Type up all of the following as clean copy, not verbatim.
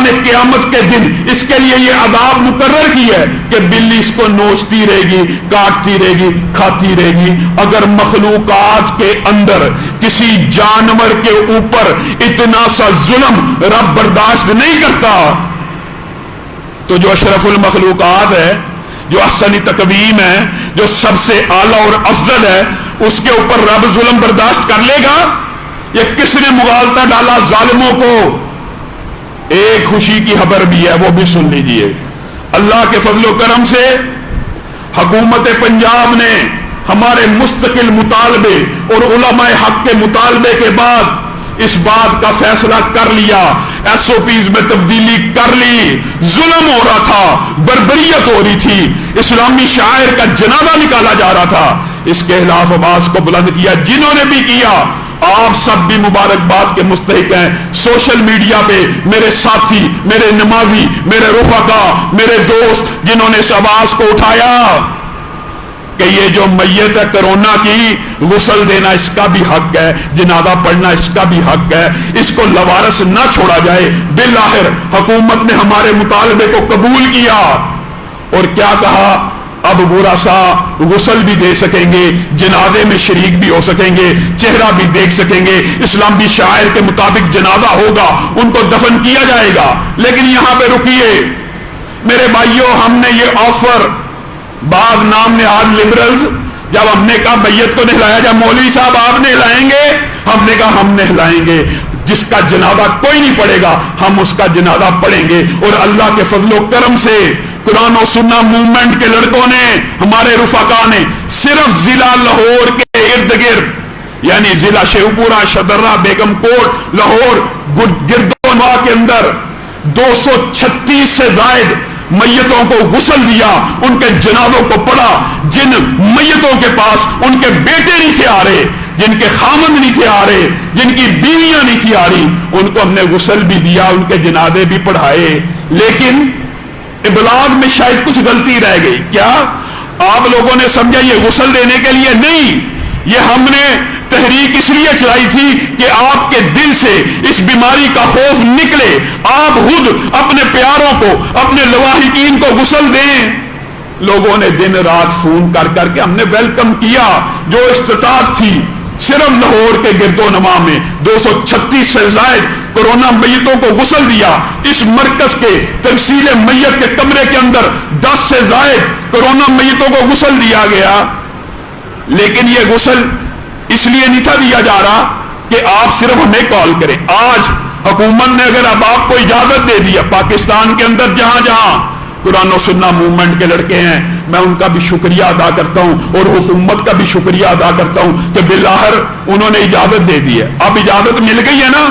نے قیامت کے دن اس کے لیے یہ عذاب مقرر کی ہے کہ بلی اس کو نوچتی رہے گی، کاٹتی رہے گی، کھاتی رہے گی۔ اگر مخلوقات کے اندر کسی جانور کے اوپر اتنا سا ظلم رب برداشت نہیں کرتا تو جو اشرف المخلوقات ہے، جو احسن تقویم ہے، جو سب سے اعلیٰ اور افضل ہے، اس کے اوپر رب ظلم برداشت کر لے گا؟ یہ کس نے مغالطہ ڈالا ظالموں کو؟ ایک خوشی کی خبر بھی ہے، وہ بھی سن لیجئے۔ اللہ کے فضل و کرم سے حکومت پنجاب نے ہمارے مستقل مطالبے اور علماء حق کے مطالبے کے بعد اس بات کا فیصلہ کر لیا، ایس او پیز میں تبدیلی کر لی۔ ظلم ہو رہا تھا، بربریت ہو رہی تھی، اسلامی شاعر کا جنازہ نکالا جا رہا تھا، اس کے خلاف آواز کو بلند کیا۔ جنہوں نے بھی کیا، آپ سب بھی مبارکباد کے مستحق ہیں۔ سوشل میڈیا پہ میرے ساتھی، میرے نمازی، میرے رفقا، میرے دوست جنہوں نے اس آواز کو اٹھایا کہ یہ جو میت ہے کرونا کی، غسل دینا اس کا بھی حق ہے، جنازہ پڑھنا اس کا بھی حق ہے، اس کو لوارث نہ چھوڑا جائے۔ بالآخر حکومت نے ہمارے مطالبے کو قبول کیا اور کیا کہا؟ اب ورثاء غسل بھی دے سکیں گے، جنازے میں شریک بھی ہو سکیں گے، چہرہ بھی دیکھ سکیں گے، اسلامی شاعر کے مطابق جنازہ ہوگا، ان کو دفن کیا جائے گا۔ لیکن یہاں پہ رکیے میرے بھائیوں، ہم نے یہ آفر بعض نام نہاد لبرلز، جب ہم نے کہا میت کو نہلایا جائے، مولوی صاحب آپ نہلائیں گے؟ ہم نے کہا ہم نہلائیں گے، جس کا جنازہ کوئی نہیں پڑھے گا ہم اس کا جنازہ پڑھیں گے۔ اور اللہ کے فضل و کرم سے قرآن و سنہ موومنٹ کے لڑکوں نے، ہمارے رفقا نے صرف ضلع لاہور کے ارد گرد، یعنی ضلع شیوپورہ، شدرہ، بیگم کوٹ، لاہور، گردونوا کے اندر 236 سے زائد میتوں کو غسل دیا، ان کے جنازوں کو پڑھا۔ جن میتوں کے پاس ان کے بیٹے نہیں تھے آ رہے، جن کے خامند نہیں تھے آ رہے، جن کی بیویاں نہیں تھی آ رہی، ان کو ہم نے غسل بھی دیا، ان کے جنازے بھی پڑھائے۔ لیکن ابلاغ میں شاید کچھ غلطی رہ گئی۔ کیا آپ لوگوں نے سمجھا یہ غسل دینے کے لیے؟ نہیں، یہ ہم نے تحریک اس لیے چلائی تھی کہ آپ کے دل سے اس بیماری کا خوف نکلے، آپ خود اپنے پیاروں کو، اپنے لواحقین کو غسل دیں۔ لوگوں نے دن رات فون کر کر کے ہم نے ویلکم کیا، جو استطاعت تھی صرف لاہور کے گرد و نواح میں 236 سے زائد کورونا میتوں کو غسل دیا۔ اس مرکز کے تفصیل میت کے کمرے کے اندر 10 سے زائد کورونا میتوں کو غسل دیا گیا۔ لیکن یہ غسل اس لیے نہیں تھا دیا جا رہا کہ آپ صرف ہمیں کال کریں۔ آج حکومت نے اگر اب آپ کو اجازت دے دیا، پاکستان کے اندر جہاں جہاں قرآن و سنہ موومنٹ کے لڑکے ہیں، میں ان کا بھی شکریہ ادا کرتا ہوں اور حکومت کا بھی شکریہ ادا کرتا ہوں کہ بالآخر انہوں نے اجازت دے دی ہے۔ اب اجازت مل گئی ہے نا،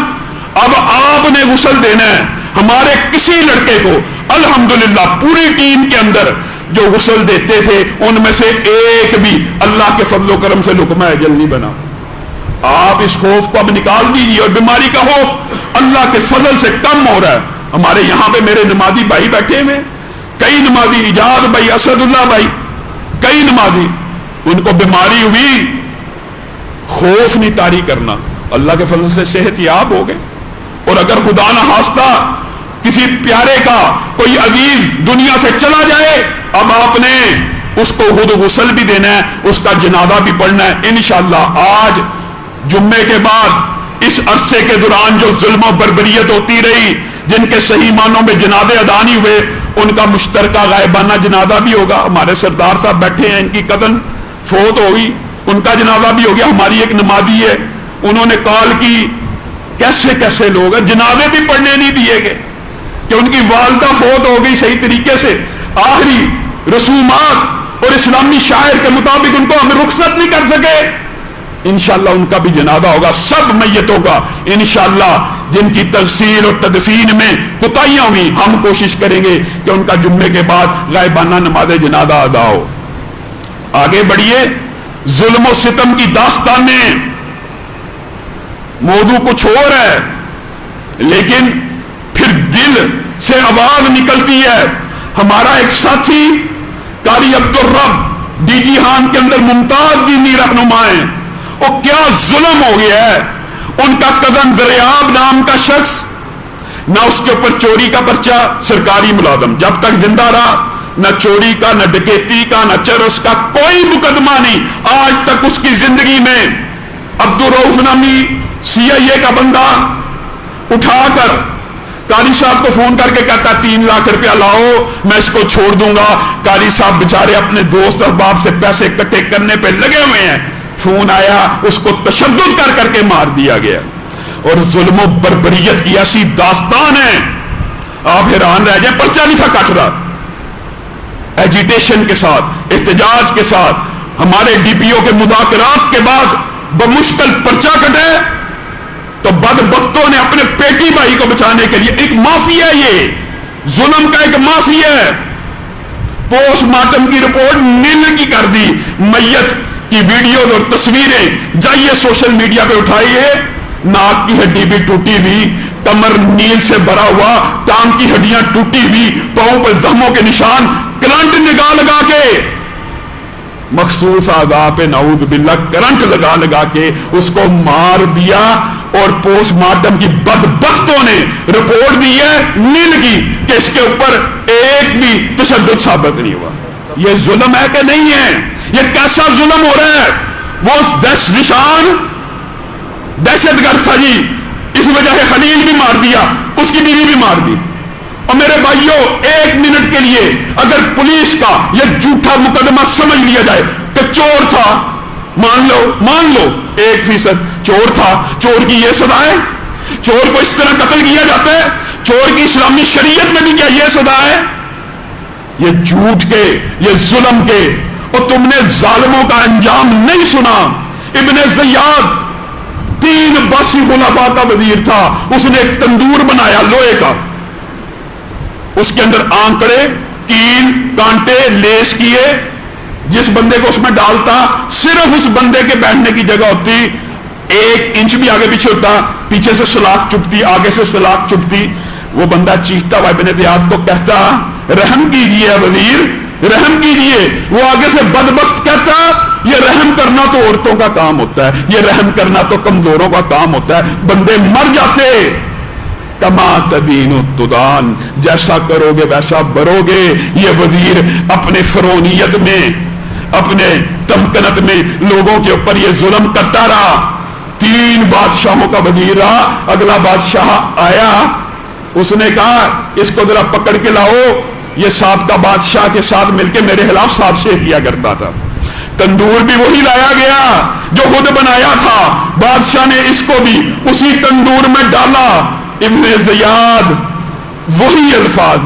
اب آپ نے غسل دینا ہے ہمارے کسی لڑکے کو۔ الحمدللہ پوری ٹیم کے اندر جو غسل دیتے تھے ان میں سے ایک بھی اللہ کے فضل و کرم سے لقمہ اجل نہیں بنا۔ آپ اس خوف کو اب نکال دیجیے، اور بیماری کا خوف اللہ کے فضل سے کم ہو رہا ہے۔ ہمارے یہاں پہ میرے نمازی بھائی بیٹھے ہوئے، کئی نمازی، اجاز بھائی، اسد اللہ بھائی، کئی نمازی، ان کو بیماری ہوئی، خوف نہیں طاری کرنا، اللہ کے فضل سے صحت یاب ہو گئے۔ اور اگر خدا نہ خواستہ کسی پیارے کا کوئی عزیز دنیا سے چلا جائے، اب آپ نے اس کو خود غسل بھی دینا ہے، اس کا جنازہ بھی پڑھنا ہے انشاءاللہ۔ آج جمعے کے بعد اس عرصے کے دوران جو ظلم و بربریت ہوتی رہی، جن کے صحیح معنوں میں جنازے ادا نہیں ہوئے، ان کا مشترکہ غائبانہ جنازہ بھی ہوگا۔ ہمارے سردار صاحب بیٹھے ہیں، ان کی کزن فوت ہوئی، ان کا جنازہ بھی ہو گیا۔ ہماری ایک نمازی ہے، انہوں نے کال کی، کیسے کیسے لوگ ہیں، جنازے بھی پڑھنے نہیں دیے گئے کہ ان کی والدہ فوت ہو گئی صحیح طریقے سے، آخری رسومات اور اسلامی شاعر کے مطابق ان کو ہم رخصت نہیں کر سکے۔ انشاءاللہ ان کا بھی جنازہ ہوگا، سب میتوں کا انشاءاللہ جن کی تغسیل اور تدفین میں کوتاہیاں ہوئی، ہم کوشش کریں گے کہ ان کا جمعے کے بعد غائبانہ نماز جنازہ ادا ہو۔ آگے بڑھیے، ظلم و ستم کی داستانیں، موضوع کچھ اور ہے لیکن پھر دل سے آواز نکلتی ہے۔ ہمارا ایک ساتھی قاری عبدالرب ڈی جی ہان کے اندر ممتاز دینی رہنما ہیں، وہ کیا ظلم ہو گیا ہے۔ ان کا کزن زریاب نام کا شخص نہ اس کے اوپر چوری کا پرچہ، سرکاری ملازم جب تک زندہ رہا، نہ چوری کا، نہ ڈکیتی کا، نہ چرس کا کوئی مقدمہ نہیں آج تک اس کی زندگی میں۔ عبدالرؤف نامی سی آئی اے کا بندہ اٹھا کر قاری صاحب کو فون کر کے کہتا ہے 3 لاکھ روپیہ لاؤ میں اس کو چھوڑ دوں گا۔ قاری صاحب بیچارے اپنے دوست اور باپ سے پیسے اکٹھے کرنے پہ لگے ہوئے ہیں، فون آیا، اس کو تشدد کر کر کے مار دیا گیا۔ اور ظلم و بربریت کی ایسی داستان ہے آپ حیران رہ جائیں، پرچہ نہیں تھا کٹ رہا، ایجیٹیشن کے ساتھ، احتجاج کے ساتھ، ہمارے ڈی پی او کے مذاکرات کے بعد بمشکل پرچہ کٹے تو بدبختوں نے اپنے پیٹی بھائی کو بچانے کے لیے، ایک مافیا ہے، یہ ظلم کا ایک مافیا ہے، پوسٹ مارٹم کی رپورٹ نیل کی کر دی، میت کی ویڈیوز اور تصویریں جائیے سوشل میڈیا پہ اٹھائیے، ناک کی ہڈی بھی ٹوٹی ہوئی، کمر نیل سے بھرا ہوا، ٹانگ کی ہڈیاں ٹوٹی ہوئی، پاؤں پہ زخموں کے نشان، کرنٹ نگاہ لگا کے مخصوص اعضاء پہ نعوذ باللہ کرنٹ لگا لگا کے اس کو مار دیا۔ اور پوسٹ مارٹم کی بدبختوں نے رپورٹ دی ہے نیل کی کہ اس کے اوپر ایک بھی تشدد ثابت نہیں ہوا۔ یہ ظلم ہے کہ نہیں ہے؟ یہ کیسا ظلم ہو رہا ہے؟ وہ ذیشان دہشت گرد تھا جی، اس وجہ سے خلیل بھی مار دیا، اس کی بیوی بھی مار دی۔ اور میرے بھائیوں 1 منٹ کے لیے اگر پولیس کا یہ جھوٹا مقدمہ سمجھ لیا جائے کہ چور تھا، مان لو 1% چور تھا، چور کی یہ سزا ہے؟ چور کو اس طرح قتل کیا جاتا ہے؟ چور کی اسلامی شریعت میں بھی کیا یہ سزا ہے؟ یہ جھوٹ کے، یہ ظلم کے، اور تم نے ظالموں کا انجام نہیں سنا۔ ابن زیاد 3 باسی خلفاء کا وزیر تھا، اس نے ایک تندور بنایا لوہے کا، اس کے اندر آنکڑے، کیل، کانٹے لیس کیے، جس بندے کو اس میں ڈالتا صرف اس بندے کے بیٹھنے کی جگہ ہوتی، 1 انچ بھی آگے پیچھے ہوتا، پیچھے سے سلاخ چپتی، آگے سے سلاخ چپتی، وہ بندہ چیختا ہوا ابن زیاد کو کہتا رحم کیجئے وزیر، رحم کیجئے۔ وہ آگے سے بدبخت کہتا یہ رحم کرنا تو عورتوں کا کام ہوتا ہے، یہ رحم کرنا تو کمزوروں کا کام ہوتا ہے، بندے مر جاتے۔ کما تدین تدان، جیسا کرو گے ویسا برو گے۔ یہ وزیر اپنے فرعونیت میں، اپنے تمکنت میں لوگوں کے اوپر یہ ظلم کرتا رہا، 3 بادشاہوں کا وزیر رہا۔ اگلا بادشاہ آیا، اس نے کہا اس کو ذرا پکڑ کے لاؤ، یہ سابقہ بادشاہ کے ساتھ مل کے میرے خلاف سازشیں کیا کرتا تھا۔ تندور بھی وہی لایا گیا جو خود بنایا تھا، بادشاہ نے اس کو بھی اسی تندور میں ڈالا۔ ابن زیاد وہی الفاظ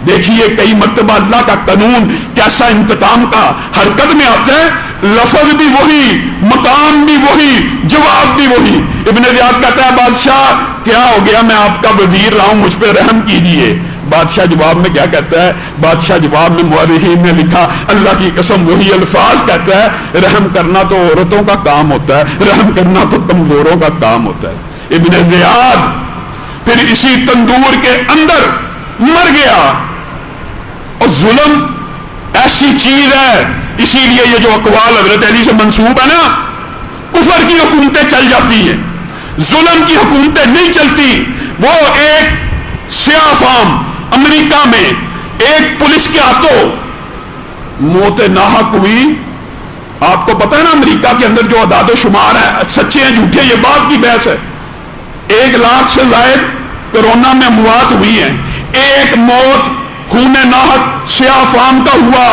دیکھیے، کئی مرتبہ اللہ کا قانون کیسا انتقام کا حرکت میں آتا ہے، لفظ بھی وہی، مقام بھی وہی، جواب بھی وہی۔ ابن زیاد کہتا ہے بادشاہ کیا ہو گیا، میں آپ کا وزیر رہا ہوں، مجھ پہ رحم کیجئے۔ بادشاہ جواب میں کیا کہتا ہے؟ بادشاہ جواب میں مورخین نے لکھا اللہ کی قسم وہی الفاظ کہتا ہے، رحم کرنا تو عورتوں کا کام ہوتا ہے، رحم کرنا تو کمزوروں کا کام ہوتا ہے۔ ابن زیاد پھر اسی تندور کے اندر مر گیا۔ اور ظلم ایسی چیز ہے، اسی لیے یہ جو اقوال حضرت علی سے منسوب ہے نا، کفر کی حکومتیں چل جاتی ہیں، ظلم کی حکومتیں نہیں چلتی۔ وہ ایک سیاہ فام امریکہ میں ایک پولیس کے ہاتھوں موت ناحق ہوئی۔ آپ کو پتہ ہے نا امریکہ کے اندر جو اعداد و شمار ہے، سچے ہیں جھوٹے یہ بات کی بحث ہے، 1 لاکھ سے زائد کرونا میں اموات ہوئی ہیں۔ ایک موت خون ناحق سیاہ فام کا ہوا،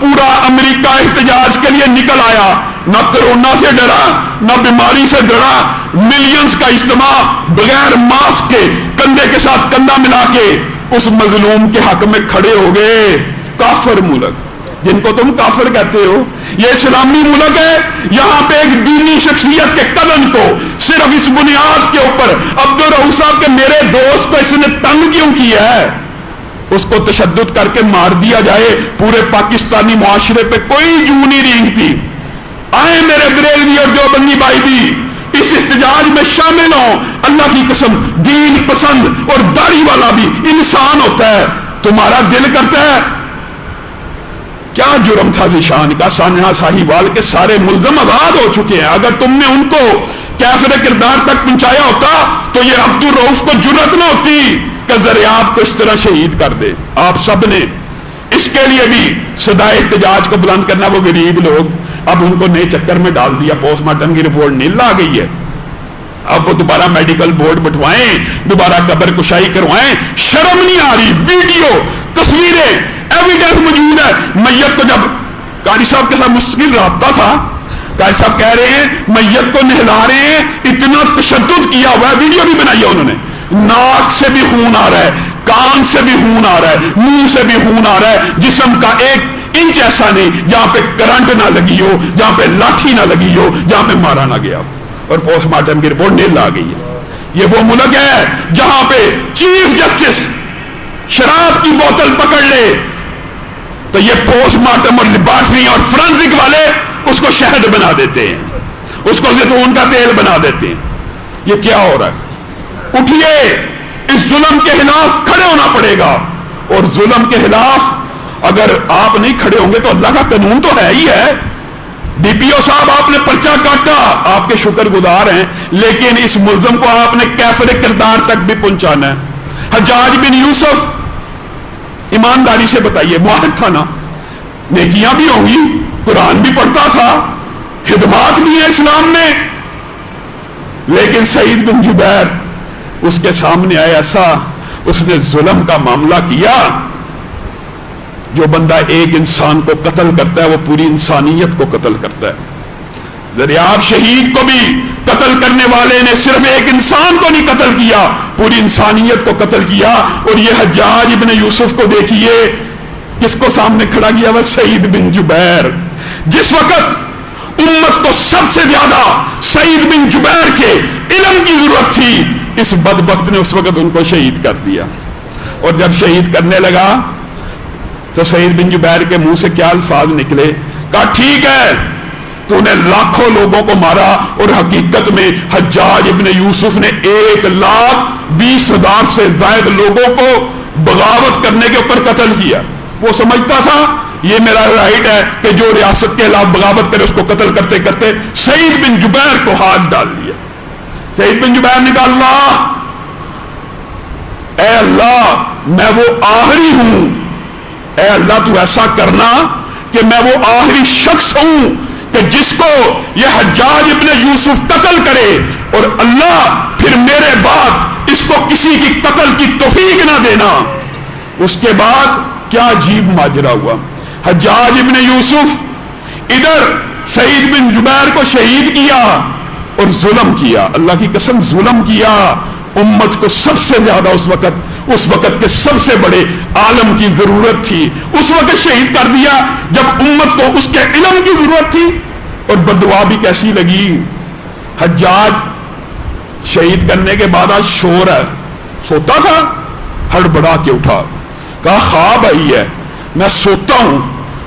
پورا امریکہ احتجاج کے لیے نکل آیا، نہ کرونا سے ڈرا نہ بیماری سے ڈرا، ملینز کا اجتماع بغیر ماسک کے کندھے کے ساتھ کندھا ملا کے اس مظلوم کے حق میں کھڑے ہو گئے۔ کافر ملک جن کو تم کافر کہتے ہو، یہ اسلامی ملک ہے، یہاں پہ ایک دینی شخصیت کے قدم کو صرف اس بنیاد کے اوپر عبدالرؤف صاحب کے میرے دوست کو اس نے تنگ کیوں کیا ہے، اس کو تشدد کر کے مار دیا جائے، پورے پاکستانی معاشرے پہ کوئی جو نہیں رینگتی۔ آئے میرے بریلوی اور دیوبندی بھائی بھی اس احتجاج میں شامل ہوں، اللہ کی قسم دین پسند اور داڑھی والا بھی انسان ہوتا ہے، تمہارا دل کرتا ہے کیا جرم تھا ذیشان کا، سانحہ ساہیوال کے سارے ملزم آزاد ہو چکے ہیں، اگر تم نے ان کو کافر کردار تک پہنچایا ہوتا تو یہ عبدالرؤف کو جرأت نہ ہوتی کہ ذریعہ کو اس طرح شہید کر دے. آپ سب نے اس کے لیے بھی صدائے احتجاج کو بلند کرنا. وہ غریب لوگ اب ان کو نئے چکر میں ڈال دیا. پوسٹ مارٹم کی رپورٹ نیل آ گئی ہے. اب وہ دوبارہ میڈیکل بورڈ بٹوائیں, دوبارہ قبر کشائی کروائیں. شرم نہیں آ رہی. ویڈیو, تصویریں, ایویڈنس موجود ہے. میت کو جب قاری صاحب کے ساتھ مستقل رابطہ تھا, قاری صاحب کہہ رہے ہیں میت کو نہلا رہے ہیں, اتنا تشدد کیا ہوا ہے. ویڈیو بھی بنائی ہے انہوں نے. ناک سے بھی خون آ رہا ہے, کان سے بھی خون آ رہا ہے, منہ سے بھی خون آ رہا ہے. جسم کا ایک انچ ایسا نہیں جہاں پہ کرنٹ نہ لگی ہو, جہاں پہ لاٹھی نہ لگی ہو, جہاں پہ مارا نہ گیا ہو. اور پوسٹ مارٹم کی رپورٹ نیل آ گئی ہے. یہ وہ ملک ہے جہاں پہ چیف جسٹس شراب کی بوتل پکڑ لے تو یہ پوسٹ مارٹم اور لیبارٹری اور فرانزک والے اس کو شہد بنا دیتے ہیں, اس کو زیتون کا تیل بنا دیتے ہیں. یہ کیا ہو رہا ہے؟ اٹھیے, اس ظلم کے خلاف کھڑے ہونا پڑے گا. اور ظلم کے خلاف اگر آپ نہیں کھڑے ہوں گے تو اللہ کا قانون تو ہے ہی ہے. ڈی پی او صاحب آپ نے پرچہ کاٹا, آپ کے شکر گزار ہیں, لیکن اس ملزم کو آپ نے کیفر کردار تک بھی پہنچانا ہے. حجاج بن یوسف, ایمانداری سے بتائیے, معاہد تھا نا, نیکیاں بھی ہوں گی, قرآن بھی پڑھتا تھا, خدمات بھی ہیں اسلام میں, لیکن سعید بن جبیر اس کے سامنے آیا ایسا, اس نے ظلم کا معاملہ کیا. جو بندہ ایک انسان کو قتل کرتا ہے وہ پوری انسانیت کو قتل کرتا ہے. ذریعہ شہید کو بھی قتل کرنے والے نے صرف ایک انسان کو نہیں قتل کیا, پوری انسانیت کو قتل کیا. اور یہ حجاج ابن یوسف کو دیکھیے, کس کو سامنے کھڑا کیا ہوا؟ سعید بن جبیر. جس وقت امت کو سب سے زیادہ سعید بن جبیر کے علم کی ضرورت تھی, اس بدبخت نے اس وقت ان کو شہید کر دیا. اور جب شہید کرنے لگا تو سعید بن جبیر کے منہ سے کیا الفاظ نکلے؟ کہا ٹھیک ہے تو نے لاکھوں لوگوں کو مارا, اور حقیقت میں حجاج ابن یوسف نے 1,20,000 سے زائد لوگوں کو بغاوت کرنے کے اوپر قتل کیا. وہ سمجھتا تھا یہ میرا رائٹ ہے کہ جو ریاست کے خلاف بغاوت کرے اس کو قتل کرتے کرتے سعید بن جبیر کو ہاتھ ڈال دیا. سعید بن جبیر نے کہا اللہ, اے اللہ میں وہ آخری ہوں, اے اللہ تو ایسا کرنا کہ میں وہ آخری شخص ہوں کہ جس کو یہ حجاج ابن یوسف قتل کرے, اور اللہ پھر میرے بعد اس کو کسی کی قتل کی توفیق نہ دینا. اس کے بعد کیا عجیب ماجرا ہوا. حجاج ابن یوسف ادھر سعید بن جبیر کو شہید کیا اور ظلم کیا, اللہ کی قسم ظلم کیا. امت کو سب سے زیادہ اس وقت کے سب سے بڑے عالم کی ضرورت تھی, اس وقت شہید کر دیا جب امت کو اس کے علم کی ضرورت تھی. اور بددعا بھی کیسی لگی. حجاج شہید کرنے کے بعد آج شور ہے, سوتا تھا, ہڑبڑا کے اٹھا, کہا خواب آئی ہے, میں سوتا ہوں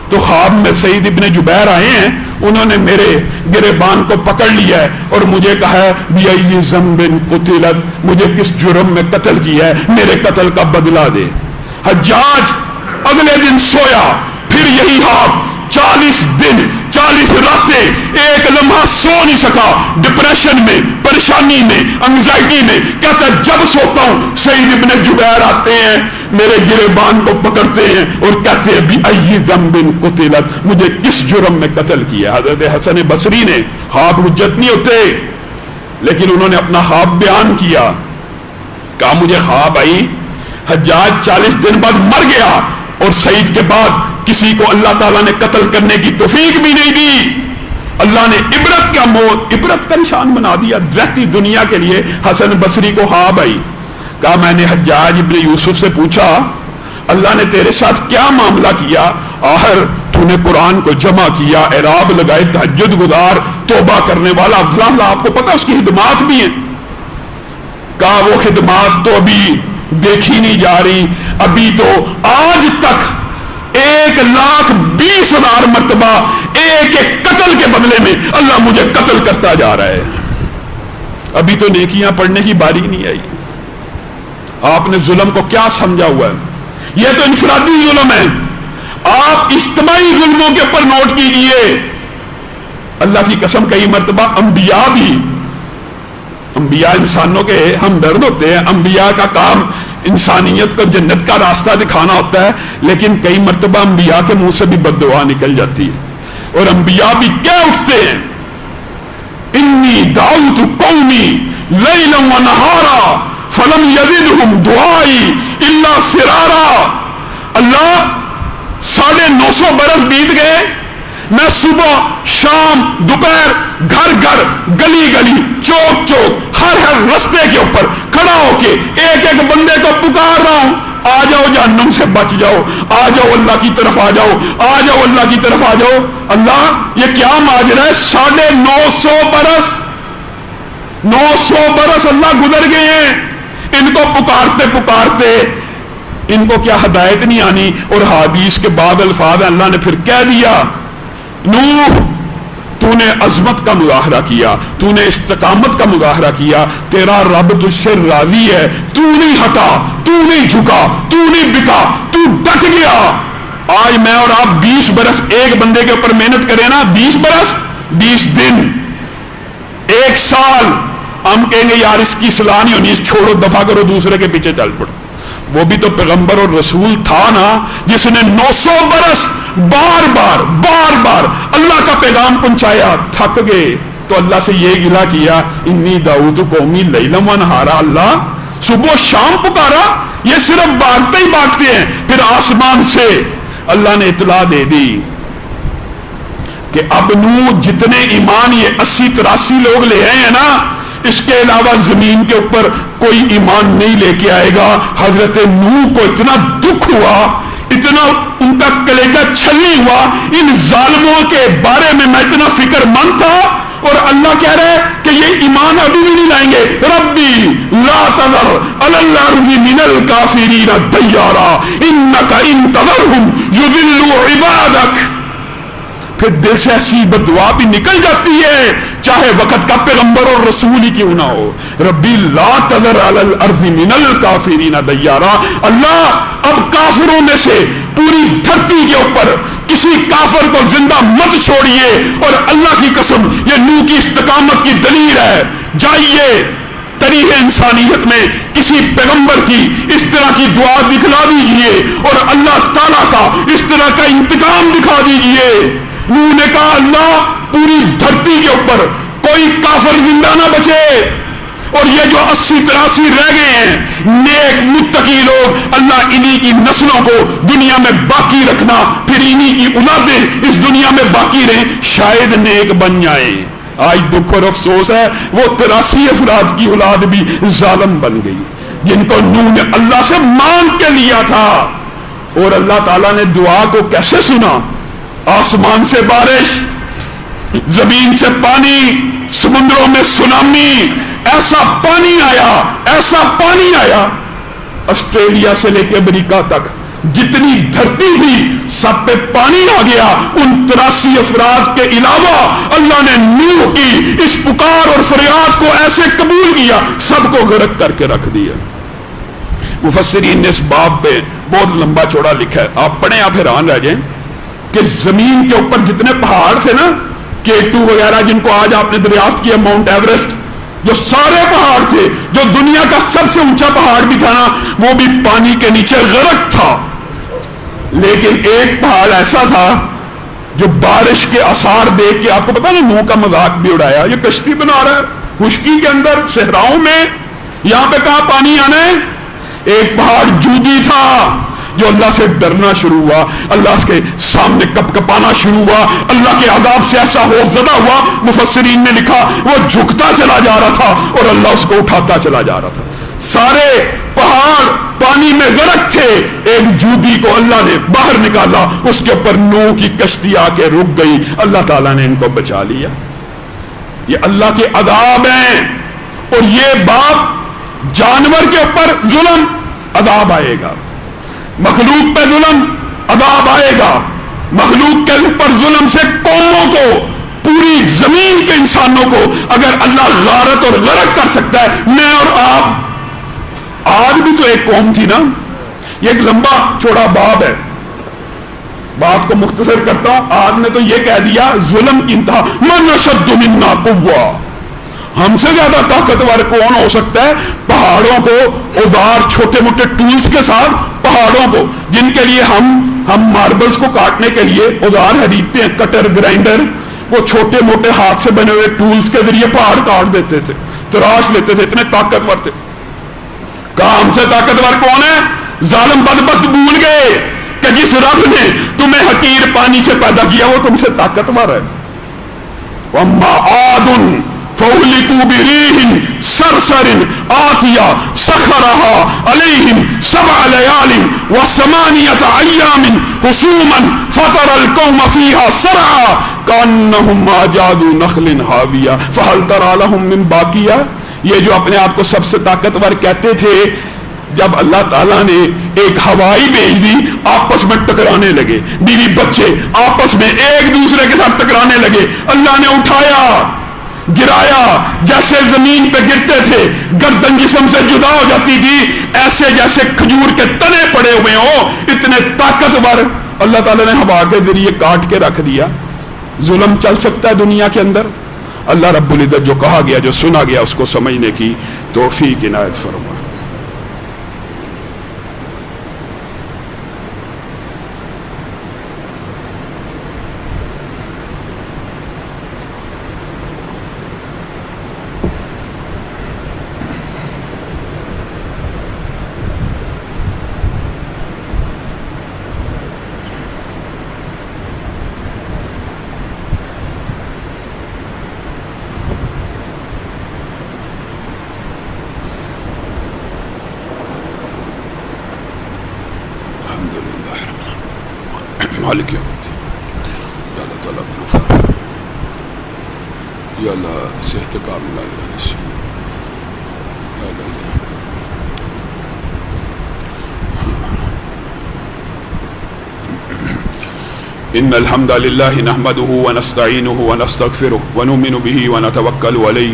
تو خواب میں سعید ابن جبیر آئے ہیں, انہوں نے میرے گریبان کو پکڑ لیا ہے اور مجھے کہا ہے بِأَيِّ ذَنبٍ قُتِلَتْ, مجھے کس جرم میں قتل کیا ہے, میرے قتل کا بدلہ دے. حجاج اگلے دن سویا, پھر یہی خواب, 40 دن 40 راتیں ایک لمحہ سو نہیں سکا, ڈپریشن میں, پریشانی میں, انگزائٹی میں. کہتا ہے جب سوتا ہوں سعید ابن جبیر آتے ہیں, میرے گریبان کو پکڑتے ہیں اور کہتے ہیں بِأَيِّ ذَنبٍ قُتِلَتْ, مجھے کس جرم میں قتل کیا. حضرت حسن بصری نے, خواب حجت نہیں ہوتے, لیکن انہوں نے اپنا خواب بیان کیا, کہا مجھے خواب آئی حجاج 40 دن بعد مر گیا, اور سعید کے بعد کسی کو اللہ تعالیٰ نے قتل کرنے کی توفیق بھی نہیں دی. اللہ نے عبرت کا نشان بنا دیا رہتی دنیا کے لیے. حسن بصری کو خواب آئی, کہا میں نے حجاج ابن یوسف سے پوچھا اللہ نے تیرے ساتھ کیا معاملہ کیا, آخر تو نے قرآن کو جمع کیا, اعراب لگائے, تہجد گزار, توبہ کرنے والا, فلاں, آپ کو پتا اس کی خدمات بھی ہیں. کہا وہ خدمات تو ابھی دیکھی نہیں جا رہی, ابھی تو آج تک 1,20,000 مرتبہ ایک قتل کے بدلے میں اللہ مجھے قتل کرتا جا رہا ہے, ابھی تو نیکیاں پڑھنے کی باری نہیں آئی. آپ نے ظلم کو کیا سمجھا ہوا ہے؟ یہ تو انفرادی ظلم ہے. آپ اجتماعی ظلموں کے اوپر نوٹ کیجئے. اللہ کی قسم کئی مرتبہ انبیاء انسانوں کے ہمدرد ہوتے ہیں، انبیاء کا کام انسانیت کو جنت کا راستہ دکھانا ہوتا ہے، لیکن کئی مرتبہ انبیاء کے منہ سے بھی بد دعا نکل جاتی ہے، اور انبیاء بھی کیا اٹھتے ہیں، انی دعوت قومی لیلا و نہارا فلم یزدہم دعائی الا فرارا۔ اللہ 950 برس بیت گئے، میں صبح شام دوپہر گھر گھر گلی گلی چوک چوک ہر رستے کے اوپر کھڑا ہو کے ایک ایک بندے کو پکار رہا ہوں، آ جاؤ جہنم سے بچ جاؤ، آ جاؤ اللہ کی طرف آ جاؤ، آ جاؤ اللہ کی طرف آ جاؤ۔ اللہ یہ کیا ماجرا ہے، 950 برس 900 برس اللہ گزر گئے ہیں، ان کو پکارتے پکارتے ان کو کیا ہدایت نہیں آنی؟ اور حدیث کے بعد الفاظ اللہ نے پھر کہہ دیا، نوح تو نے عظمت کا مظاہرہ کیا، تو نے استقامت کا مظاہرہ کیا، تیرا رب تجھ سے راضی ہے، تو نہیں ہٹا، تو نہیں جھکا، تو نہیں بکا، تو ڈٹ گیا۔ آج میں اور آپ 20 برس ایک بندے کے اوپر محنت کریں نا، 20 برس 20 دن 1 سال، ہم کہیں گے یار اس کی صلاح نہیں ہونی، چھوڑو دفع کرو، دوسرے کے پیچھے چل پڑو۔ وہ بھی تو پیغمبر اور رسول تھا نا، جس نے 900 برس بار بار اللہ کا پیغام پہنچایا، تھک گئے تو اللہ سے یہ گلہ کیا، انی دعوت قومی لیلا و نہارا۔ اللہ صبح شام پکارا، یہ صرف بھاگتے ہی بھاگتے ہیں۔ پھر آسمان سے اللہ نے اطلاع دے دی کہ اب نوح جتنے ایمان یہ 80-83 لوگ لے آئے ہیں نا، اس کے علاوہ زمین کے اوپر کوئی ایمان نہیں لے کے آئے گا۔ حضرت نوح کو اتنا دکھ ہوا، اتنا ان کا کلیجہ چھلنی ہوا، ان ظالموں کے بارے میں میں اتنا فکر مند تھا، اور اللہ کہہ رہے کہ یہ ایمان ابھی بھی نہیں لائیں گے۔ ربی لا تذر علی الارض من الکافرین دیارا انک ان تذرہم یضلوا عبادک۔ پھر دل سے ایسی بددعا بھی نکل جاتی ہے، چاہے وقت کا پیغمبر اور رسول ہی کیوں نہ ہو۔ ربی لا تذر علی الارض من الکافرین دیارا، اللہ اب کافروں میں سے پوری دھرتی کے اوپر کسی کافر کو زندہ مت چھوڑیے۔ اور اللہ کی قسم یہ نوح کی استقامت کی دلیل ہے، جائیے تاریخ انسانیت میں کسی پیغمبر کی اس طرح کی دعا دکھلا دیجئے اور اللہ تعالیٰ کا اس طرح کا انتقام دکھا دیجئے۔ نوح نے کہا اللہ پوری دھرتی کے اوپر کوئی کافر زندہ نہ بچے، اور یہ جو 80-83 رہ گئے ہیں نیک متقی لوگ، اللہ انہی کی نسلوں کو دنیا میں باقی رکھنا، پھر انہی کی اولادیں اس دنیا میں باقی رہیں، شاید نیک بن جائیں۔ آج دکھ اور افسوس ہے وہ 83 افراد کی اولاد بھی ظالم بن گئی، جن کو نوح نے اللہ سے مانگ کے لیا تھا۔ اور اللہ تعالیٰ نے دعا کو کیسے سنا؟ آسمان سے بارش، زمین سے پانی، سمندروں میں سونامی، ایسا پانی آیا، ایسا پانی آیا، آسٹریلیا سے لے کے امریکہ تک جتنی دھرتی تھی سب پہ پانی آ گیا۔ ان 83 افراد کے علاوہ اللہ نے نوح کی اس پکار اور فریاد کو ایسے قبول کیا، سب کو غرق کر کے رکھ دیا۔ مفسرین نے اس باب پہ بہت لمبا چوڑا لکھا ہے، آپ پڑھیں آپ حیران رہ جائیں کہ زمین کے اوپر جتنے پہاڑ تھے نا، K2 وغیرہ جن کو آج آپ نے دریافت کیا، ماؤنٹ ایوریسٹ، جو سارے پہاڑ تھے، جو دنیا کا سب سے اونچا پہاڑ بھی تھا نا، وہ بھی پانی کے نیچے غرق تھا۔ لیکن ایک پہاڑ ایسا تھا جو بارش کے آثار دیکھ کے، آپ کو پتا نا نوح کا مذاق بھی اڑایا، یہ کشتی بنا رہا ہے خشکی کے اندر صحراؤں میں، یہاں پہ کہاں پانی آنا ہے۔ ایک پہاڑ جودی تھا جو اللہ سے ڈرنا شروع ہوا، اللہ کے سامنے کپ کپانا شروع ہوا، اللہ کے عذاب سے ایسا خوفزدہ ہوا، مفسرین نے لکھا وہ جھکتا چلا جا رہا تھا اور اللہ اس کو اٹھاتا چلا جا رہا تھا۔ سارے پہاڑ پانی میں غرق تھے، ایک جودی کو اللہ نے باہر نکالا، اس کے اوپر نوح کی کشتی آ کے رک گئی، اللہ تعالیٰ نے ان کو بچا لیا۔ یہ اللہ کے عذاب ہیں، اور یہ باپ جانور کے اوپر ظلم، عذاب آئے گا، مخلوق پہ ظلم، عذاب آئے گا، مخلوق کے اوپر ظلم سے قوموں کو، پوری زمین کے انسانوں کو اگر اللہ غارت اور غرق کر سکتا ہے، میں اور آپ، آج بھی تو ایک قوم تھی نا۔ یہ ایک لمبا چوڑا باب ہے، بات کو مختصر کرتا ہوں۔ آج نے تو یہ کہہ دیا ظلم کی انتہا، من اشد منا قوہ، ہم سے زیادہ طاقتور کون ہو سکتا ہے؟ پہاڑوں کو اوزار، چھوٹے موٹے ٹولز کے ساتھ پہاڑوں کو، جن کے لیے ہم ماربلز کو کاٹنے کے لیے اوزار خریدتے ہیں، کٹر، گرائنڈر، وہ چھوٹے موٹے ہاتھ سے بنے ہوئے ٹولز کے ذریعے پہاڑ کاٹ دیتے تھے، تراش لیتے تھے، اتنے طاقتور تھے۔ کہا ہم سے طاقتور کون ہے؟ ظالم بدبخت بھول گئے کہ جس رب نے تمہیں حقیر پانی سے پیدا کیا وہ تم سے طاقتور ہے۔ وَأَمَّا عَادٌ فَأُهْلِكُوا بِرِيحٍ صَرْصَرٍ عَاتِيَةٍ سَخَّرَهَا عَلَيْهِمْ 7 لَيَالٍ و8 أَيَّامٍ حُسُومًا فَتَرَى الْقَوْمَ فِيهَا صَرْعَىٰ كَأَنَّهُمْ أَعْجَازُ نَخْلٍ خَاوِيَةٍ فَهَلْ تَرَىٰ لَهُم مِّن بَاقِيَةٍ۔ یہ جو اپنے آپ کو سب سے طاقتور کہتے تھے، جب اللہ تعالیٰ نے ایک ہوائی بھیج دی، آپس میں ٹکرانے لگے، بیوی بچے آپس میں ایک دوسرے کے ساتھ ٹکرانے لگے، اللہ نے اٹھایا، گرایا، جیسے زمین پہ گرتے تھے گردن جسم سے جدا ہو جاتی تھی، ایسے جیسے کھجور کے تنے پڑے ہوئے ہوں، اتنے طاقتور اللہ تعالیٰ نے ہوا کے ذریعے کاٹ کے رکھ دیا۔ ظلم چل سکتا ہے دنیا کے اندر؟ اللہ رب العزت جو کہا گیا، جو سنا گیا، اس کو سمجھنے کی توفیق عنایت فرمائے۔ مالک یوم الدین، یا اللہ تعالیٰ کو نفع، یا اللہ صحت کاملہ، یا اللہ نصیب، یا اللہ ان الحمد للہ نحمده ونستعینه ونستغفره ونؤمن به ونتوکل علیہ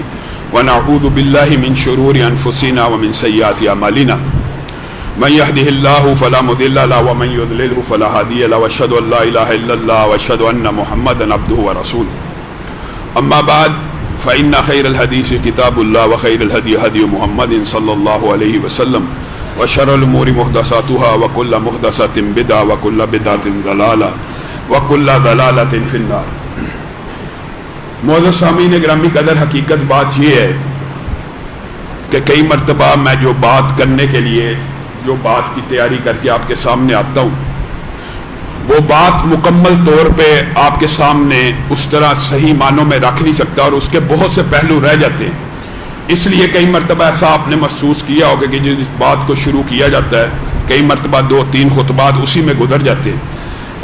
ونعوذ باللہ من شرور انفسنا ومن سیئات اعمالنا، من يهده الله فلا مضل له ومن يضلله فلا هادي له، واشهد ان لا اله الا الله واشهد ان محمدا عبده ورسوله، اما بعد فان خير الحديث كتاب الله وخير الهدي هدي محمد صلى الله عليه وسلم، وشر الامور محدثاتها وكل محدثة بدعة وكل بدعة ضلالة وكل ضلالة في النار۔ معزز سامعین گرامی قدر، حقیقت بات یہ ہے کہ کئی مرتبہ میں جو بات کرنے کے لیے، جو بات کی تیاری کر کے آپ کے سامنے آتا ہوں، وہ بات مکمل طور پہ آپ کے سامنے اس طرح صحیح معنوں میں رکھ نہیں سکتا، اور اس کے بہت سے پہلو رہ جاتے ہیں۔ اس لیے کئی مرتبہ ایسا آپ نے محسوس کیا ہوگا کہ جس بات کو شروع کیا جاتا ہے، کئی مرتبہ 2-3 خطبات اسی میں گزر جاتے ہیں۔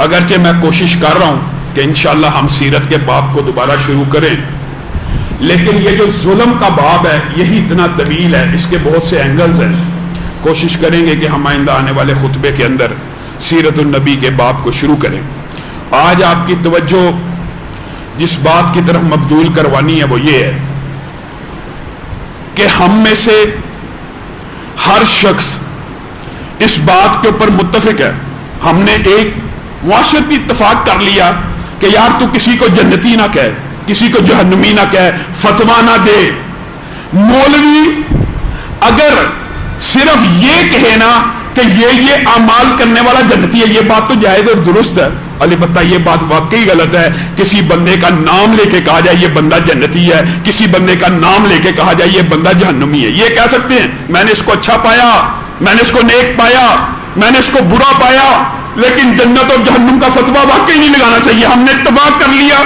اگرچہ میں کوشش کر رہا ہوں کہ انشاءاللہ ہم سیرت کے باب کو دوبارہ شروع کریں، لیکن یہ جو ظلم کا باب ہے یہی اتنا طویل ہے، اس کے بہت سے اینگلز ہیں۔ کوشش کریں گے کہ ہم آئندہ آنے والے خطبے کے اندر سیرت النبی کے باب کو شروع کریں۔ آج آپ کی توجہ جس بات کی طرف مبذول کروانی ہے وہ یہ ہے کہ ہم میں سے ہر شخص اس بات کے اوپر متفق ہے، ہم نے ایک معاشرتی اتفاق کر لیا کہ یار تو کسی کو جنتی نہ کہے، کسی کو جہنمی نہ کہے، فتویٰ نہ دے۔ مولوی اگر صرف یہ کہے نا کہ یہ اعمال کرنے والا جنتی ہے، یہ بات تو جائز اور درست ہے، البتہ یہ بات واقعی غلط ہے۔ کسی بندے کا نام لے کے کہا جائے یہ بندہ جنتی ہے، کسی بندے کا نام لے کے کہا جائے یہ بندہ جہنمی ہے، یہ کہہ سکتے ہیں میں نے اس کو اچھا پایا، میں نے اس کو نیک پایا، میں نے اس کو برا پایا، لیکن جنت اور جہنم کا فتویٰ واقعی نہیں لگانا چاہیے، ہم نے اتفاق کر لیا۔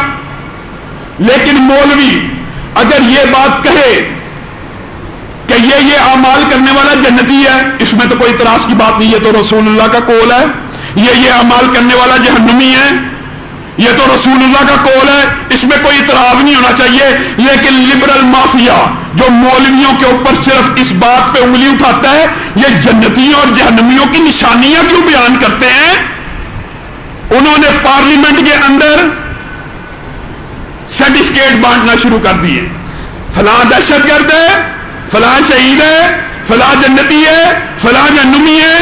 لیکن مولوی اگر یہ بات کہے کہ یہ اعمال کرنے والا جنتی ہے، اس میں تو کوئی اعتراض کی بات نہیں، یہ تو رسول اللہ کا قول ہے۔ یہ اعمال کرنے والا جہنمی ہے، یہ تو رسول اللہ کا قول ہے، اس میں کوئی اعتراض نہیں ہونا چاہیے۔ لیکن لبرل مافیا جو مولویوں کے اوپر صرف اس بات پہ انگلی اٹھاتا ہے یہ جنتیوں اور جہنمیوں کی نشانیاں کیوں بیان کرتے ہیں، انہوں نے پارلیمنٹ کے اندر سرٹیفکیٹ بانٹنا شروع کر دیے، فلاں دہشت گرد ہے، فلاں شہید ہے، فلاں جنتی ہے، فلاں جہنمی ہے۔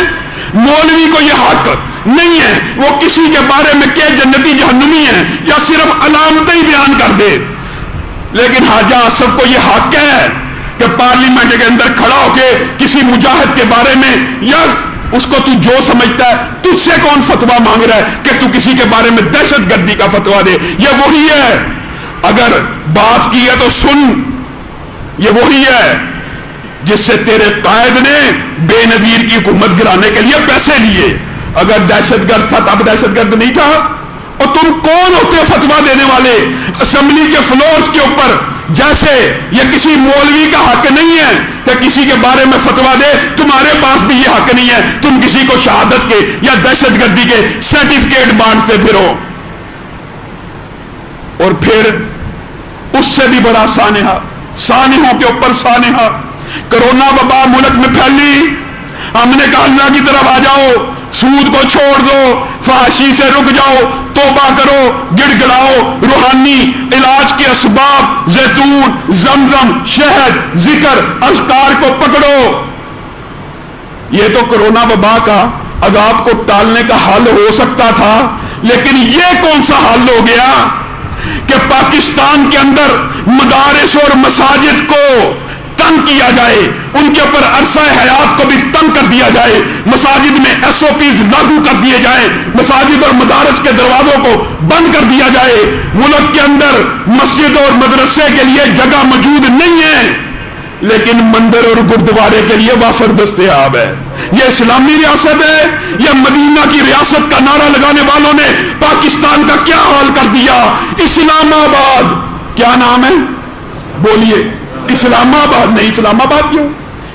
مولوی کو یہ حق نہیں ہے وہ کسی کے بارے میں کہ جنتی جہنمی ہے یا صرف علامتیں ہی بیان کر دے۔ لیکن حاجہ آصف کو یہ حق ہے کہ پارلیمنٹ کے اندر کھڑا ہو کے کسی مجاہد کے بارے میں یا اس کو تو جو سمجھتا ہے، تجھ سے کون فتویٰ مانگ رہا ہے کہ تو کسی کے بارے میں دہشت گردی کا فتویٰ دے؟ یہ وہی ہے، اگر بات کی ہے تو سن، یہ وہی ہے جس سے تیرے قائد نے بے نظیر کی حکومت گرانے کے لیے پیسے لیے۔ اگر دہشت گرد تھا تب دہشت گرد نہیں تھا؟ اور تم کون ہوتے فتویٰ دینے والے اسمبلی کے فلورز کے اوپر؟ جیسے یہ کسی مولوی کا حق نہیں ہے کہ کسی کے بارے میں فتویٰ دے، تمہارے پاس بھی یہ حق نہیں ہے، تم کسی کو شہادت کے یا دہشت گردی کے سرٹیفکیٹ بانٹتے پھرو۔ اور پھر اس سے بھی بڑا سانحہ، سانحوں کے اوپر سانحہ، کرونا وبا ملک میں پھیلی، ہم نے کہا اللہ کی طرف آ جاؤ، سود کو چھوڑ دو، فحاشی سے رک جاؤ، توبہ کرو، گڑ گڑاؤ، روحانی علاج کے اسباب زیتون، زمزم، شہد، ذکر، اذکار کو پکڑو۔ یہ تو کرونا وبا کا عذاب کو ٹالنے کا حل ہو سکتا تھا، لیکن یہ کون سا حل ہو گیا کہ پاکستان کے اندر مدارس اور مساجد کو تنگ کیا جائے، ان کے اوپر عرصہ حیات کو بھی تنگ کر دیا جائے، مساجد میں SOPs لاگو کر دیے جائیں، مساجد اور مدارس کے دروازوں کو بند کر دیا جائے۔ ملک کے اندر مسجد اور مدرسے کے لیے جگہ موجود نہیں ہے، لیکن مندر اور گردوارے کے لیے وافر دستیاب ہے۔ یہ اسلامی ریاست ہے یا مدینہ کی ریاست کا نعرہ لگانے والوں نے پاکستان کا کیا حال کر دیا؟ اسلام آباد کیا نام ہے؟ بولیے۔ اسلام آباد نہیں، اسلام آباد کیوں؟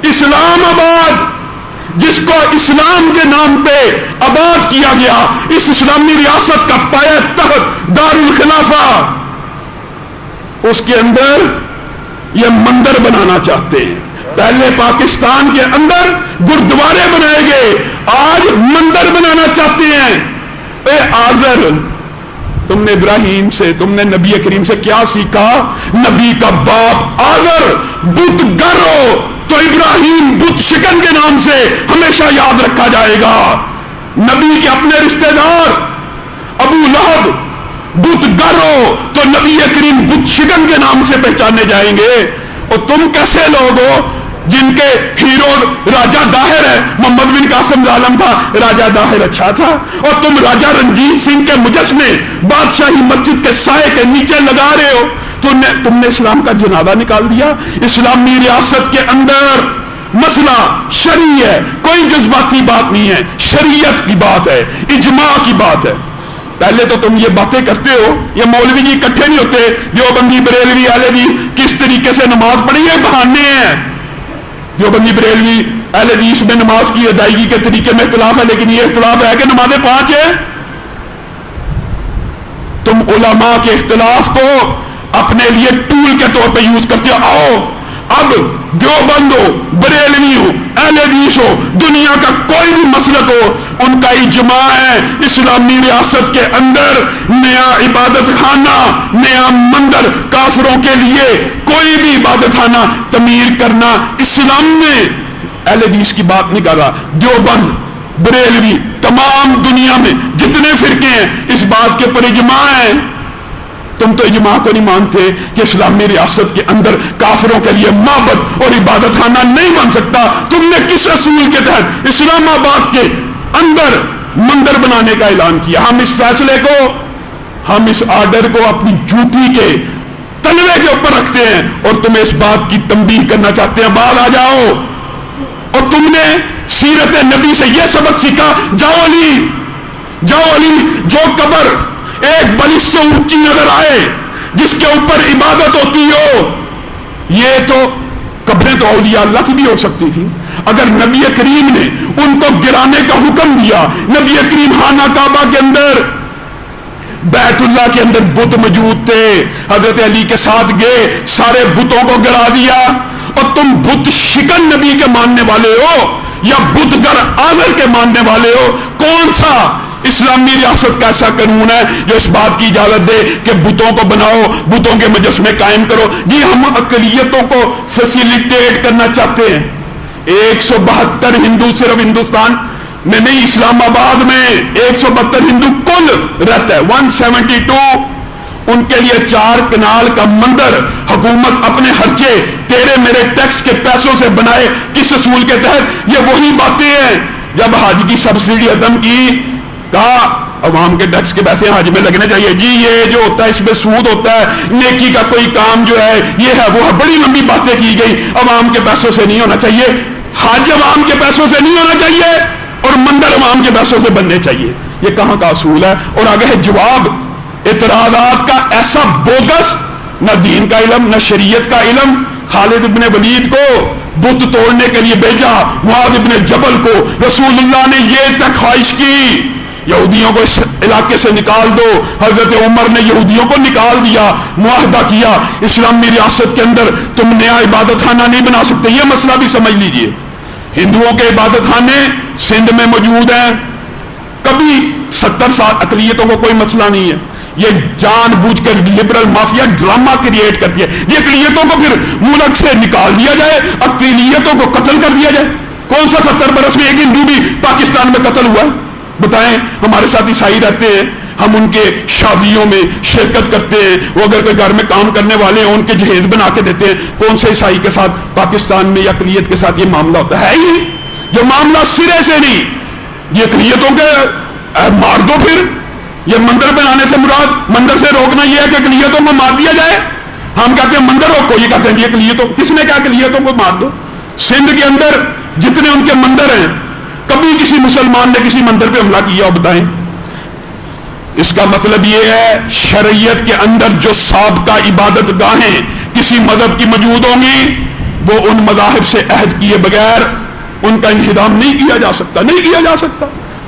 اسلام آباد جس کو اسلام کے نام پہ آباد کیا گیا، اس اسلامی ریاست کا پایہ تخت دار الخلافہ، اس کے اندر یہ مندر بنانا چاہتے ہیں۔ پہلے پاکستان کے اندر گردوارے بنائے گئے، آج مندر بنانا چاہتے ہیں۔ اے آذر، تم نے ابراہیم سے، تم نے نبی کریم سے کیا سیکھا؟ نبی کا باپ آذر بت گر ہو تو ابراہیم بت شکن کے نام سے ہمیشہ یاد رکھا جائے گا۔ نبی کے اپنے رشتہ دار ابو لہب بت گر ہو تو نبی کریم بت شکن کے نام سے پہچانے جائیں گے۔ اور تم کیسے لوگ ہو جن کے ہیرو راجہ داہر ہے؟ محمد بن قاسم ظالم تھا، راجہ داہر اچھا تھا، اور تم راجہ رنجیت سنگھ کے مجسمے بادشاہی مسجد کے سائے کے نیچے لگا رہے ہو۔ تم نے اسلام کا جنازہ نکال دیا۔ اسلامی ریاست کے اندر مسئلہ شرعی ہے، کوئی جذباتی بات نہیں ہے، شریعت کی بات ہے، اجماع کی بات ہے۔ پہلے تو تم یہ باتیں کرتے ہو، یہ مولوی جی اکٹھے نہیں ہوتے، دیوبندی بریلوی اہل حدیث کس طریقے سے نماز پڑھی ہے، بہانے ہیں۔ دیوبندی بریلوی اہل حدیث میں نماز کی ادائیگی کے طریقے میں اختلاف ہے، لیکن یہ اختلاف ہے کہ نمازیں 5 ہیں۔ تم علماء کے اختلاف کو اپنے لیے ٹول کے طور پہ یوز کرتے ہو۔ آؤ اب دیوبند ہو، بریلوی ہو، اہل حدیث ہو، دنیا کا کوئی بھی مسلک ہو، ان کا اجماع ہے اسلامی ریاست کے اندر نیا عبادت خانہ، نیا مندر کافروں کے لیے کوئی بھی عبادت خانہ تعمیر کرنا اسلام میں، اہل حدیث کی بات نہیں کر رہا، دیوبند، بریلوی، تمام دنیا میں جتنے فرقے ہیں اس بات کے پر اجماع ہے۔ تم تو اجماع کو نہیں مانتے کہ اسلامی ریاست کے اندر کافروں کے لیے معبد اور عبادت خانہ نہیں بن سکتا۔ تم نے کس اصول کے تحت اسلام آباد کے اندر مندر بنانے کا اعلان کیا؟ ہم اس فیصلے کو، ہم اس آرڈر کو اپنی جوتی کے تلوے کے اوپر رکھتے ہیں اور تمہیں اس بات کی تنبیہ کرنا چاہتے ہیں، بعد آ جاؤ۔ اور تم نے سیرت نبی سے یہ سبق سیکھا، جاؤ علی، جاؤ علی، جو قبر ایک بلش سے اونچی نظر آئے جس کے اوپر عبادت ہوتی ہو، یہ تو قبریں تو اولیاء اللہ کی بھی ہو سکتی تھی۔ اگر نبی کریم نے ان کو گرانے کا حکم دیا، نبی کریم خانہ کعبہ کے اندر، بیت اللہ کے اندر بت موجود تھے، حضرت علی کے ساتھ گئے، سارے بتوں کو گرا دیا۔ اور تم بت شکن نبی کے ماننے والے ہو یا بت گر آذر کے ماننے والے ہو؟ کون سا اسلامی ریاست کا ایسا قانون ہے جو اس بات کی اجازت دے کہ بتوں کو بناؤ، بتوں کے مجسمے قائم کرو؟ جی ہم اقلیتوں کو فیسیلیٹیٹ کرنا چاہتے ہیں۔ 172 ہندو صرف ہندوستان میں نہیں، اسلام آباد میں 172 ہندو کل رہتا ہے، 172 ان کے لیے 4 کنال کا مندر حکومت اپنے خرچے تیرے میرے ٹیکس کے پیسوں سے بنائے، کس اصول کے تحت؟ یہ وہی باتیں ہیں جب حج کی سبسڈی ختم کی، کہا عوام کے ٹیکس کے پیسے حج میں لگنے چاہیے جی، یہ جو ہوتا ہے اس میں سود ہوتا ہے، نیکی کا کوئی کام جو ہے یہ ہے وہ ہے، بڑی لمبی باتیں کی گئی، عوام کے پیسوں سے نہیں ہونا چاہیے، حج عوام کے پیسوں سے نہیں ہونا چاہیے اور مندر عوام کے پیسوں سے بننے چاہیے۔ یہ کہاں کا اصول ہے؟ اور آگے ہے جواب اعتراضات کا ایسا بوگس، نہ دین کا علم نہ شریعت کا علم۔ خالد ابن ولید کو بت توڑنے کے لیے بھیجا، معاذ ابن جبل کو رسول اللہ نے یہ تک خواہش کی یہودیوں کو اس علاقے سے نکال دو، حضرت عمر نے یہودیوں کو نکال دیا، معاہدہ کیا اسلامی ریاست کے اندر تم نیا عبادت خانہ نہیں بنا سکتے۔ یہ مسئلہ بھی سمجھ لیجئے، ہندوؤں کے عبادت خانے سندھ میں موجود ہیں، کبھی 70 سال اقلیتوں کو کوئی مسئلہ نہیں ہے، یہ جان بوجھ کر لبرل مافیا ڈرامہ کریٹ کرتی ہے، یہ اقلیتوں کو پھر ملک سے نکال دیا جائے، اقلیتوں کو قتل کر دیا جائے۔ کون سا 70 برس میں ایک ہندو بھی پاکستان میں قتل ہوا؟ بتائیں، ہمارے ساتھ عیسائی رہتے ہیں، ہم ان کے شادیوں میں شرکت کرتے ہیں، وہ اگر کوئی گھر میں کام کرنے والے ہیں ان کے جہیز بنا کے دیتے ہیں، کون سے عیسائی کے ساتھ پاکستان میں یا اقلیت کے ساتھ یہ معاملہ ہوتا ہے؟ ہی یہ معاملہ سرے سے نہیں، یہ اقلیتوں کے مار دو۔ پھر یہ مندر بنانے سے مراد مندر سے روکنا یہ ہے کہ اقلیتوں کو مار دیا جائے؟ ہم کہتے ہیں مندر روکو، یہ کہتے ہیں جی اقلیتوں، کس نے کہا اقلیتوں کو مار دو؟ سندھ کے اندر جتنے ان کے مندر ہیں، کبھی کسی مسلمان نے کسی مندر پہ حملہ کیا ہو بتائیں؟ اس کا مطلب یہ ہے شریعت کے اندر جو سابقہ عبادت گاہیں کسی مذہب کی موجود ہوں گی، وہ ان مذاہب سے عہد کیے بغیر ان کا انہدام نہیں کیا جا سکتا، نہیں کیا جا سکتا۔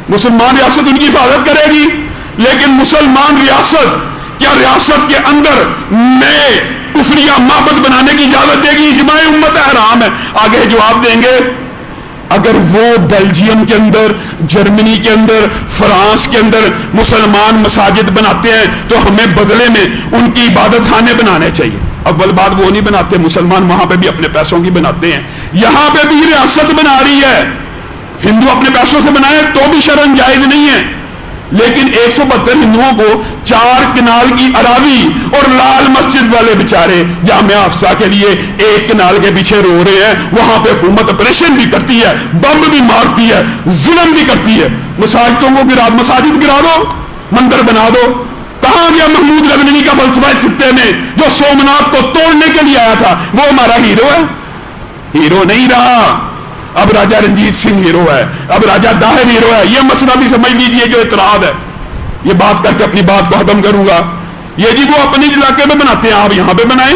مسلمان ریاست ان کی حفاظت کرے گی، لیکن مسلمان ریاست کیا ریاست کے اندر نئے کفریہ معبد بنانے کی اجازت دے گی؟ اجماع امت حرام ہے۔ آگے جواب دیں گے اگر وہ بیلجیم کے اندر، جرمنی کے اندر، فرانس کے اندر مسلمان مساجد بناتے ہیں تو ہمیں بدلے میں ان کی عبادت خانے بنانے چاہیے۔ اول بات وہ نہیں بناتے، مسلمان وہاں پہ بھی اپنے پیسوں کی بناتے ہیں، یہاں پہ بھی ریاست بنا رہی ہے، ہندو اپنے پیسوں سے بنائے تو بھی شرعاً جائز نہیں ہے، لیکن 172 ہندوؤں کو 4 کنال کی اراضی اور لال مسجد والے بیچارے جامعہ افسا کے لیے 1 کنال کے پیچھے رو رہے ہیں، وہاں پہ حکومت آپریشن بھی کرتی ہے، بم بھی مارتی ہے، ظلم بھی کرتی ہے، مساجدوں کو مساجد گرا دو، مندر بنا دو۔ کہاں گیا محمود غزنوی کا فلسفہ ستے میں جو سومناتھ کو توڑنے کے لیے آیا تھا؟ وہ ہمارا ہیرو ہے؟ ہیرو نہیں رہا، اب راجہ رنجیت سنگھ ہیرو ہے، اب راجہ داہر ہیرو ہے۔ یہ مسئلہ بھی سمجھ لیجیے جو اعتراض ہے، یہ بات کر کے اپنی بات کو ختم کروں گا۔ یہ جی وہ اپنی علاقے میں بناتے ہیں، آپ یہاں پہ بنائیں۔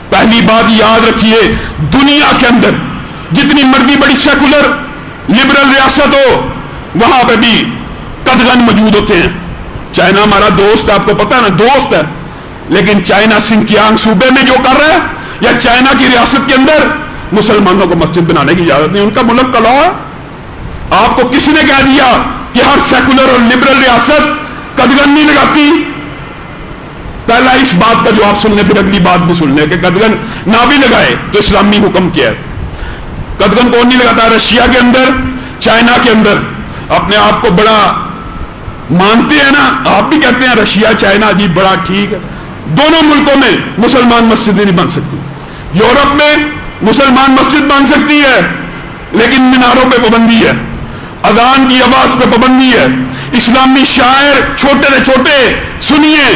پہلی بات یاد رکھیے، دنیا کے اندر جتنی مرضی بڑی سیکولر لبرل ریاست ہو، وہاں پہ بھی قدغن موجود ہوتے ہیں۔ چائنا ہمارا دوست ہے، آپ کو پتا ہے نا، دوست ہے، لیکن چائنا سنکیانگ صوبے میں جو کر رہا ہے یا چائنا کی ریاست کے اندر مسلمانوں کو مسجد بنانے کی اجازت نہیں، ان کا ملک کا لا ہے۔ آپ کو کس نے کہہ دیا کہ ہر سیکولر اور لبرل ریاست قدغن نہیں لگاتی؟ پہلا اس بات کا جواب سن لیں، پھر اگلی بات بھی سن لیں کہ قدغن نہ بھی لگائے تو اسلامی حکم کیا ہے۔ قدغن کون نہیں لگاتا؟ رشیا کے اندر، چائنا کے اندر اپنے آپ کو بڑا مانتے ہیں نا، آپ بھی کہتے ہیں رشیا چائنا جی بڑا ٹھیک ہے، دونوں ملکوں میں مسلمان مسجدیں نہیں بن سکتی۔ یورپ میں مسلمان مسجد بن سکتی ہے لیکن میناروں پہ پابندی ہے، اذان کی آواز پہ پابندی ہے، اسلامی شاعر چھوٹے سے چھوٹے سنیے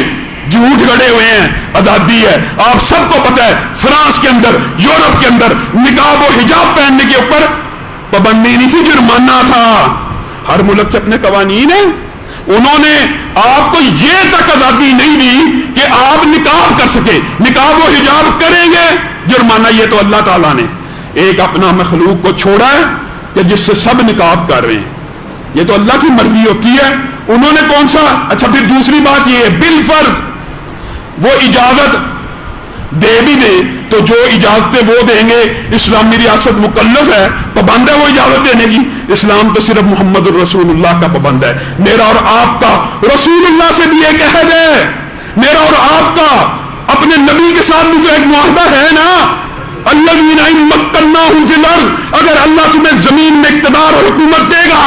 جھوٹ گڑے ہوئے ہیں، آزادی ہے۔ آپ سب کو پتہ ہے فرانس کے اندر، یورپ کے اندر نقاب و حجاب پہننے کے اوپر پابندی نہیں تھی، جرمانہ تھا۔ ہر ملک کے اپنے قوانین ہیں، انہوں نے آپ کو یہ تک آزادی نہیں دی کہ آپ نقاب کر سکے، نقاب و حجاب کریں گے جرمانہ۔ یہ تو اللہ تعالیٰ نے ایک اپنا مخلوق کو چھوڑا ہے کہ جس سے سب نقاب کر رہے ہیں، یہ تو اللہ کی مرضی ہوتی ہے۔ انہوں نے کون سا؟ اچھا پھر دوسری بات یہ ہے بالفرض وہ اجازت دے بھی دے تو جو اجازتیں وہ دیں گے، اسلامی ریاست مکلف ہے، پابند ہے وہ اجازت دینے کی۔ اسلام تو صرف محمد الرسول اللہ کا پابند ہے۔ میرا اور آپ کا رسول اللہ سے بھی ایک عہد ہے، میرا اور آپ کا اپنے نبی کے ساتھ بھی تو ایک معاہدہ ہے نا، الذین ان مکناہم فی الارض، اگر اللہ تمہیں زمین میں اقتدار اور حکومت دے گا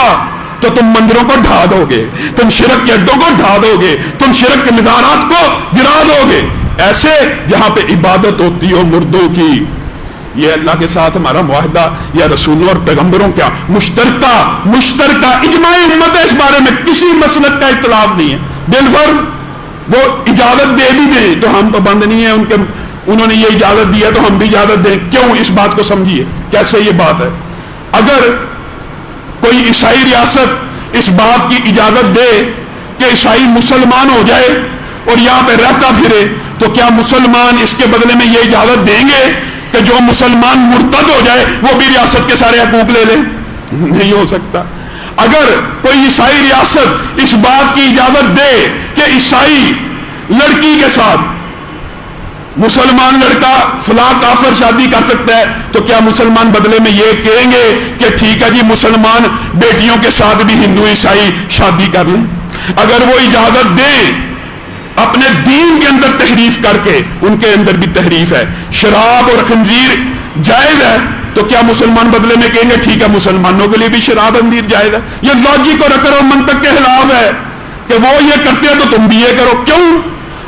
تو تم مندروں کو ڈھا دو گے، تم شرک کے اڈوں کو ڈھا دو گے، تم شرک کے مزارات کو گرا دو گے۔ ایسے جہاں پہ عبادت ہوتی ہو مردوں کی، یہ اللہ کے ساتھ ہمارا معاہدہ یا رسولوں اور پیغمبروں کا مشترکہ اجماع امت ہے، اس بارے میں کسی مسلک کا اختلاف نہیں ہے۔ بالفرض وہ اجازت دے بھی دیں تو ہم پابند نہیں ہیں انہوں نے یہ اجازت دی ہے تو ہم بھی اجازت دیں، کیوں؟ اس بات کو سمجھیے کیسے یہ بات ہے۔ اگر کوئی عیسائی ریاست اس بات کی اجازت دے کہ عیسائی مسلمان ہو جائے اور یہاں پہ رہتا پھرے، تو کیا مسلمان اس کے بدلے میں یہ اجازت دیں گے کہ جو مسلمان مرتد ہو جائے وہ بھی ریاست کے سارے حقوق لے لے؟ نہیں ہو سکتا۔ اگر کوئی عیسائی ریاست اس بات کی اجازت دے کہ عیسائی لڑکی کے ساتھ مسلمان لڑکا فلاں کافر شادی کر سکتا ہے، تو کیا مسلمان بدلے میں یہ کہیں گے کہ ٹھیک ہے جی مسلمان بیٹیوں کے ساتھ بھی ہندو عیسائی شادی کر لیں؟ اگر وہ اجازت دیں اپنے دین کے اندر تحریف کر کے، ان کے اندر بھی تحریف ہے، شراب اور خنزیر جائز ہے، تو کیا مسلمان بدلے میں کہیں گے ٹھیک ہے مسلمانوں کے لیے بھی شراب خنزیر جائز ہے؟ یہ لاجک اور عقل و منطق کے خلاف ہے کہ وہ یہ کرتے ہیں تو تم بھی یہ کرو۔ کیوں؟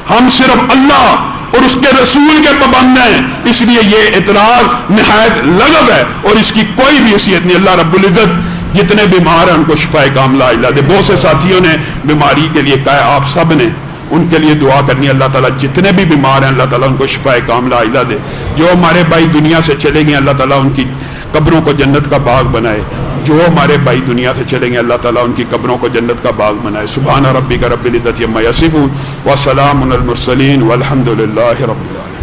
ہم صرف اللہ اور اس کے رسول کے پابند ہیں، اس لیے یہ اعتراض نہایت لغو ہے اور اس کی کوئی بھی حیثیت نہیں۔ اللہ رب العزت جتنے بیمار ہیں ان کو شفائے کاملہ عاجلہ دے۔ بہت سے ساتھیوں نے بیماری کے لیے کہا، آپ سب نے ان کے لیے دعا کرنی ہے، اللہ تعالیٰ جتنے بھی بیمار ہیں اللہ تعالیٰ ان کو شفائے کاملہ عاجلہ دے۔ جو ہمارے بھائی دنیا سے چلے گئے اللہ تعالیٰ ان کی قبروں کو جنت کا باغ بنائے۔ جو ہمارے بھائی دنیا سے چلیں گے اللہ تعالیٰ ان کی قبروں کو جنت کا باغ بنائے۔ سبحان ربک رب العزت عما یصفون وسلام علی المرسلین والحمد للہ رب العالمین۔